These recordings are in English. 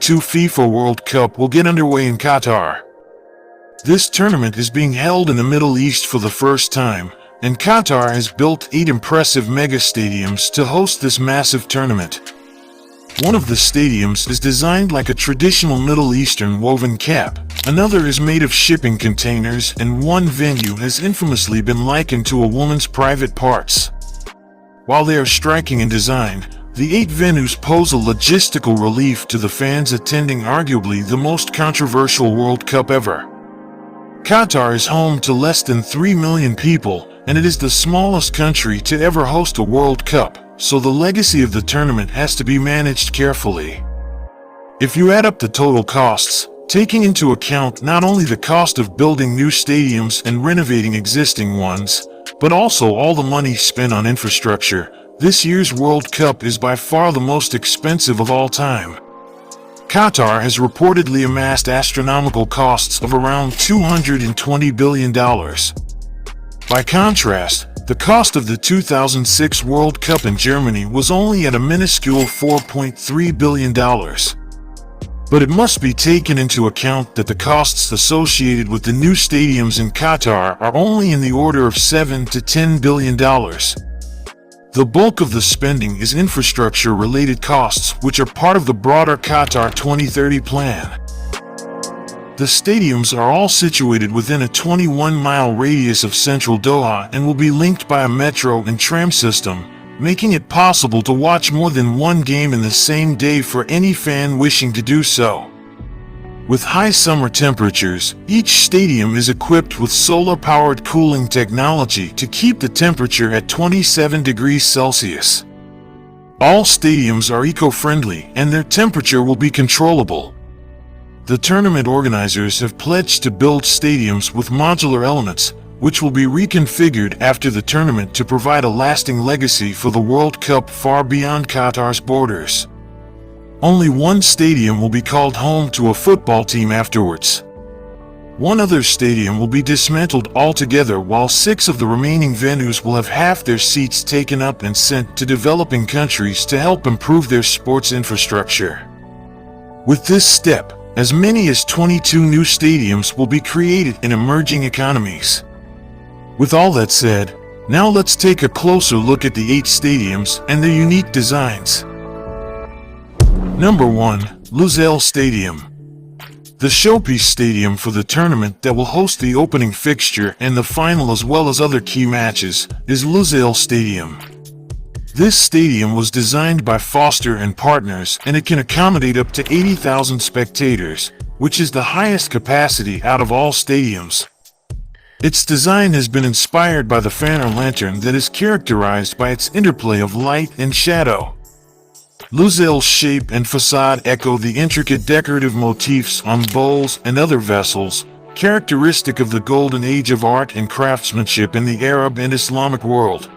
2022 FIFA World Cup will get underway in Qatar. This tournament is being held in the Middle East for the first time, and Qatar has built 8 impressive mega stadiums to host this massive tournament. One of the stadiums is designed like a traditional Middle Eastern woven cap, another is made of shipping containers, and one venue has infamously been likened to a woman's private parts. While they are striking in design, the 8 venues pose a logistical relief to the fans attending arguably the most controversial World Cup ever. Qatar is home to less than 3 million people, and it is the smallest country to ever host a World Cup, so the legacy of the tournament has to be managed carefully. If you add up the total costs, taking into account not only the cost of building new stadiums and renovating existing ones, but also all the money spent on infrastructure, this year's World Cup is by far the most expensive of all time. Qatar has reportedly amassed astronomical costs of around $220 billion. By contrast, the cost of the 2006 World Cup in Germany was only at a minuscule $4.3 billion. But it must be taken into account that the costs associated with the new stadiums in Qatar are only in the order of $7 to $10 billion. The bulk of the spending is infrastructure-related costs, which are part of the broader Qatar 2030 plan. The stadiums are all situated within a 21-mile radius of central Doha and will be linked by a metro and tram system, making it possible to watch more than one game in the same day for any fan wishing to do so. With high summer temperatures, each stadium is equipped with solar-powered cooling technology to keep the temperature at 27 degrees Celsius. All stadiums are eco-friendly and their temperature will be controllable. The tournament organizers have pledged to build stadiums with modular elements, which will be reconfigured after the tournament to provide a lasting legacy for the World Cup far beyond Qatar's borders. Only one stadium will be called home to a football team afterwards. One other stadium will be dismantled altogether, while 6 of the remaining venues will have half their seats taken up and sent to developing countries to help improve their sports infrastructure. With this step, as many as 22 new stadiums will be created in emerging economies. With all that said, now let's take a closer look at the 8 stadiums and their unique designs. Number 1. Lusail Stadium. The showpiece stadium for the tournament that will host the opening fixture and the final as well as other key matches is Lusail Stadium. This stadium was designed by Foster and Partners, and it can accommodate up to 80,000 spectators, which is the highest capacity out of all stadiums. Its design has been inspired by the Fanner lantern that is characterized by its interplay of light and shadow. Lusail's shape and facade echo the intricate decorative motifs on bowls and other vessels, characteristic of the golden age of art and craftsmanship in the Arab and Islamic world.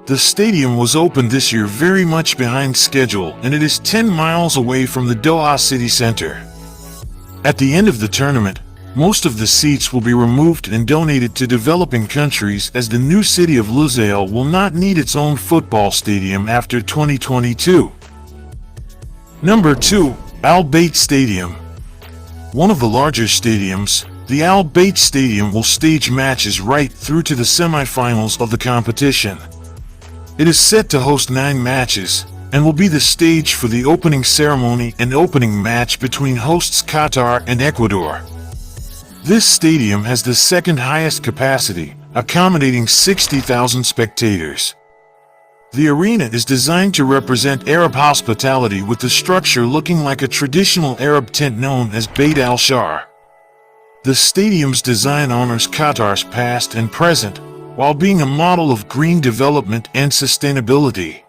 The stadium was opened this year very much behind schedule, and it is 10 miles away from the Doha city center. At the end of the tournament, most of the seats will be removed and donated to developing countries, as the new city of Lusail will not need its own football stadium after 2022. Number 2. Al Bayt Stadium. One of the larger stadiums, the Al Bayt Stadium will stage matches right through to the semifinals of the competition. It is set to host 9 matches, and will be the stage for the opening ceremony and opening match between hosts Qatar and Ecuador. This stadium has the second highest capacity, accommodating 60,000 spectators. The arena is designed to represent Arab hospitality, with the structure looking like a traditional Arab tent known as Bayt al-Shar. The stadium's design honors Qatar's past and present, while being a model of green development and sustainability.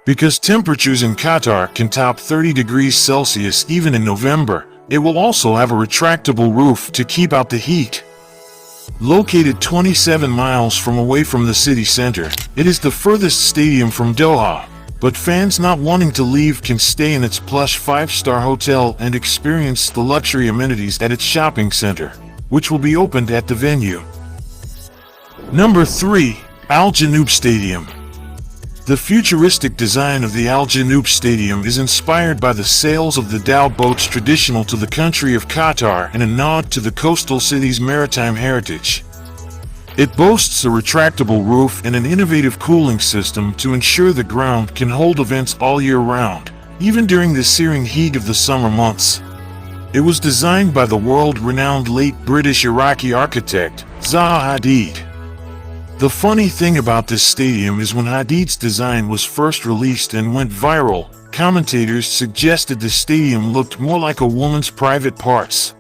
Because temperatures in Qatar can top 30 degrees Celsius even in November, it will also have a retractable roof to keep out the heat. Located 27 miles away from the city center, it is the furthest stadium from Doha, but fans not wanting to leave can stay in its plush 5-star hotel and experience the luxury amenities at its shopping center, which will be opened at the venue. Number 3. Al Janoub Stadium. The futuristic design of the Al Janoub Stadium is inspired by the sails of the dhow boats traditional to the country of Qatar and a nod to the coastal city's maritime heritage. It boasts a retractable roof and an innovative cooling system to ensure the ground can hold events all year round, even during the searing heat of the summer months. It was designed by the world-renowned late British-Iraqi architect, Zaha Hadid. The funny thing about this stadium is when Hadid's design was first released and went viral, commentators suggested the stadium looked more like a woman's private parts.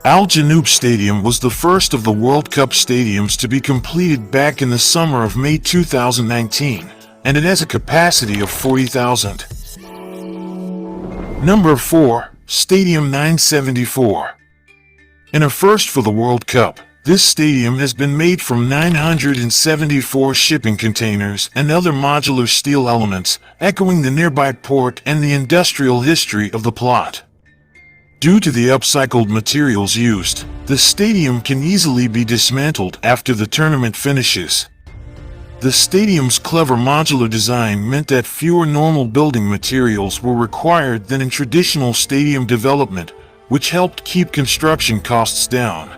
Al Janoub Stadium was the first of the World Cup stadiums to be completed back in the summer of May 2019, and it has a capacity of 40,000. Number 4. Stadium 974. In a first for the World Cup, this stadium has been made from 974 shipping containers and other modular steel elements, echoing the nearby port and the industrial history of the plot. Due to the upcycled materials used, the stadium can easily be dismantled after the tournament finishes. The stadium's clever modular design meant that fewer normal building materials were required than in traditional stadium development, which helped keep construction costs down.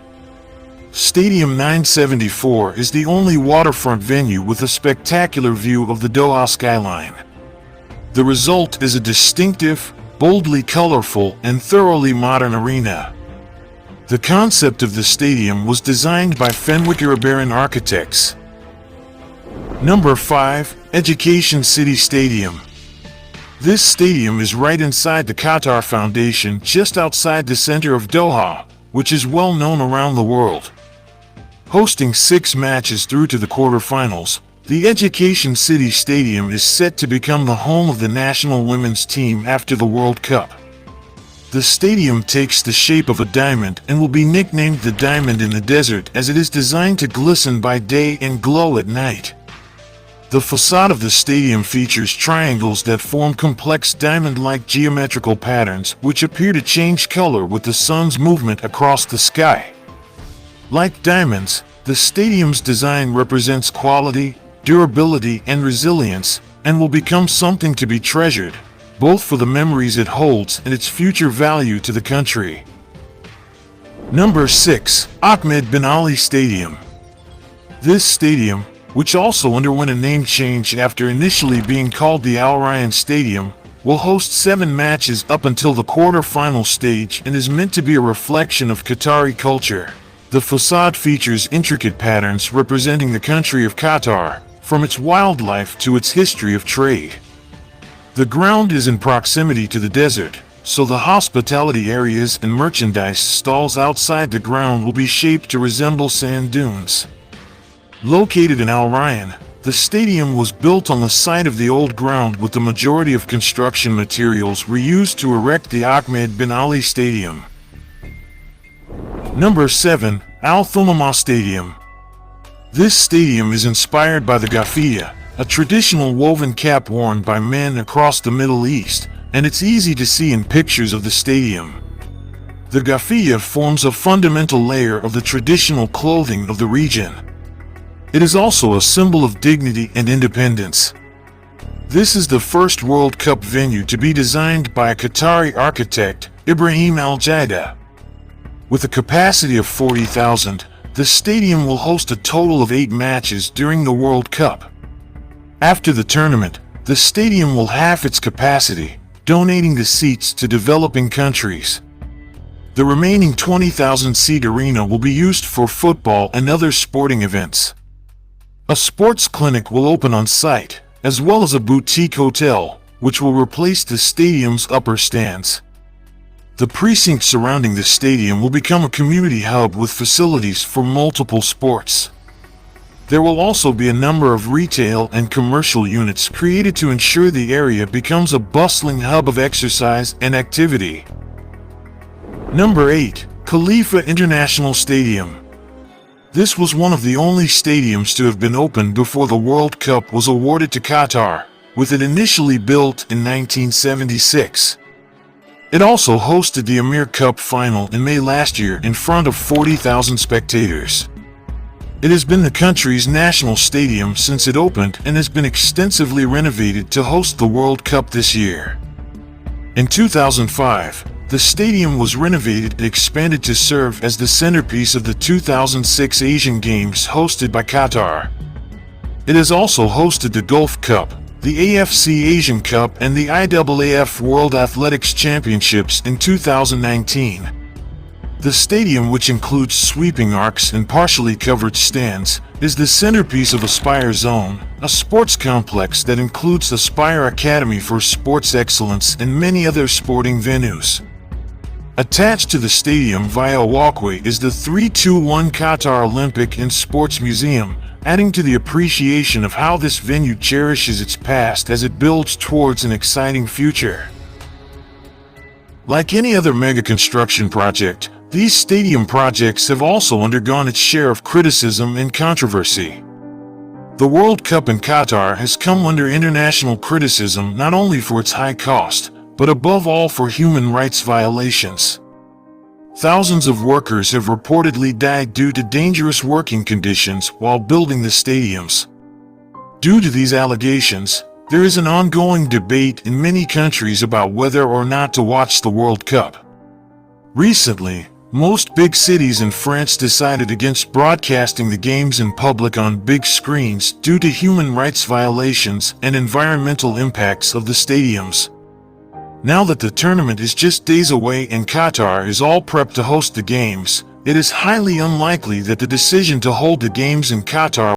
Stadium 974 is the only waterfront venue with a spectacular view of the Doha skyline. The result is a distinctive, boldly colorful, and thoroughly modern arena. The concept of the stadium was designed by Fenwick-Ibarran architects. Number 5. Education City Stadium. This stadium is right inside the Qatar Foundation just outside the center of Doha, which is well known around the world. Hosting 6 matches through to the quarterfinals, the Education City Stadium is set to become the home of the national women's team after the World Cup. The stadium takes the shape of a diamond and will be nicknamed the Diamond in the Desert as it is designed to glisten by day and glow at night. The facade of the stadium features triangles that form complex diamond-like geometrical patterns which appear to change color with the sun's movement across the sky. Like diamonds, the stadium's design represents quality, durability, and resilience, and will become something to be treasured, both for the memories it holds and its future value to the country. Number 6. Ahmed bin Ali Stadium. This stadium, which also underwent a name change after initially being called the Al Rayyan Stadium, will host 7 matches up until the quarter-final stage and is meant to be a reflection of Qatari culture. The facade features intricate patterns representing the country of Qatar, from its wildlife to its history of trade. The ground is in proximity to the desert, so the hospitality areas and merchandise stalls outside the ground will be shaped to resemble sand dunes. Located in Al Rayyan, the stadium was built on the site of the old ground with the majority of construction materials reused to erect the Ahmed bin Ali Stadium. Number 7. Al Thumama Stadium. This stadium is inspired by the Ghafiya, a traditional woven cap worn by men across the Middle East, and it's easy to see in pictures of the stadium. The Ghafiya forms a fundamental layer of the traditional clothing of the region. It is also a symbol of dignity and independence. This is the first World Cup venue to be designed by a Qatari architect, Ibrahim Al-Jaida. With a capacity of 40,000, the stadium will host a total of 8 matches during the World Cup. After the tournament, the stadium will halve its capacity, donating the seats to developing countries. The remaining 20,000-seat arena will be used for football and other sporting events. A sports clinic will open on site, as well as a boutique hotel, which will replace the stadium's upper stands. The precinct surrounding the stadium will become a community hub with facilities for multiple sports. There will also be a number of retail and commercial units created to ensure the area becomes a bustling hub of exercise and activity. Number 8. Khalifa International Stadium. This was one of the only stadiums to have been opened before the World Cup was awarded to Qatar, with it initially built in 1976. It also hosted the Emir Cup final in May last year in front of 40,000 spectators. It has been the country's national stadium since it opened and has been extensively renovated to host the World Cup this year. In 2005, the stadium was renovated and expanded to serve as the centerpiece of the 2006 Asian Games hosted by Qatar. It has also hosted the Gulf Cup, the AFC Asian Cup, and the IAAF World Athletics Championships in 2019. The stadium, which includes sweeping arcs and partially covered stands, is the centerpiece of Aspire Zone, a sports complex that includes Aspire Academy for Sports Excellence and many other sporting venues. Attached to the stadium via a walkway is the 321 Qatar Olympic and Sports Museum, adding to the appreciation of how this venue cherishes its past as it builds towards an exciting future. Like any other mega construction project, these stadium projects have also undergone its share of criticism and controversy. The World Cup in Qatar has come under international criticism not only for its high cost, but above all for human rights violations. Thousands of workers have reportedly died due to dangerous working conditions while building the stadiums. Due to these allegations, there is an ongoing debate in many countries about whether or not to watch the World Cup. Recently, most big cities in France decided against broadcasting the games in public on big screens due to human rights violations and environmental impacts of the stadiums. Now that the tournament is just days away and Qatar is all prepped to host the games, it is highly unlikely that the decision to hold the games in Qatar